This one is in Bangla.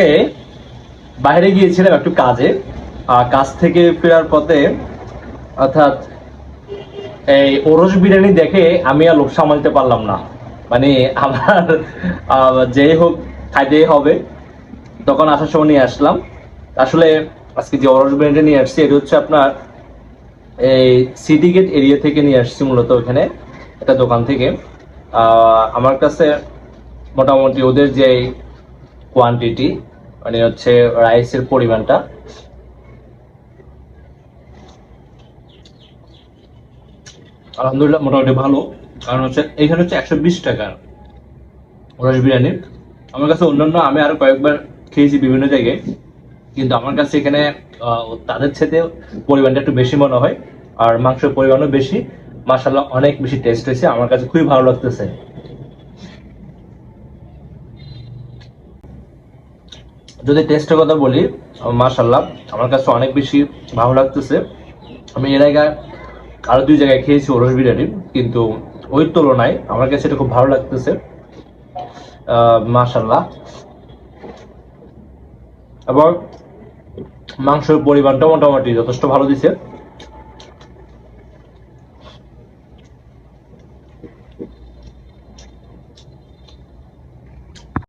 আজকে বাইরে গিয়েছিলাম একটু কাজে, কাজ থেকে ফেরার পথে অর্থাৎ এই ওরস বিরিয়ানি দেখে আমি আর লোভ সামলাতে পারলাম না। মানে আমার যেই হোক খাইতেই হবে। তখন আসার সময় নিয়ে আসলাম। আসলে আজকে যে ওরস বিরিয়ানি নিয়ে আসছি এটা হচ্ছে আপনার এই সিটি গেট এরিয়া থেকে নিয়ে আসছি, মূলত ওখানে একটা দোকান থেকে। আমার কাছে মোটামুটি ওদের যে কোয়ান্টিটি, মানে হচ্ছে রাইসের পরিমাণটা, আলহামদুলিল্লাহ মোটামুটি ভালো। কারণ হচ্ছে এখানে হচ্ছে 120 টাকা ওরস বিরিয়ানির। আমার কাছে অন্যান্য আমি আরো কয়েকবার খেয়েছি বিভিন্ন জায়গায়, কিন্তু আমার কাছে এখানে তাদের সাথে পরিমাণটা একটু বেশি মনে হয়, আর মাংসের পরিমাণও বেশি। মাশাআল্লাহ অনেক বেশি টেস্ট হয়েছে, আমার কাছে খুবই ভালো লাগতেছে। যদি টেস্টের কথা বলি, মাশাআল্লাহ আমার কাছে অনেক বেশি ভালো লাগতেছে। আমি এর আগে আরো 2 জায়গায় খেয়েছি ওরস বিরিয়ানি, কিন্তু ওই তুলনায় আমার কাছে এটা খুব ভালো লাগতেছে। মাশাআল্লাহ। এবং মাংসের পরিমাণটা মোটামুটি যথেষ্ট ভালো দিছে।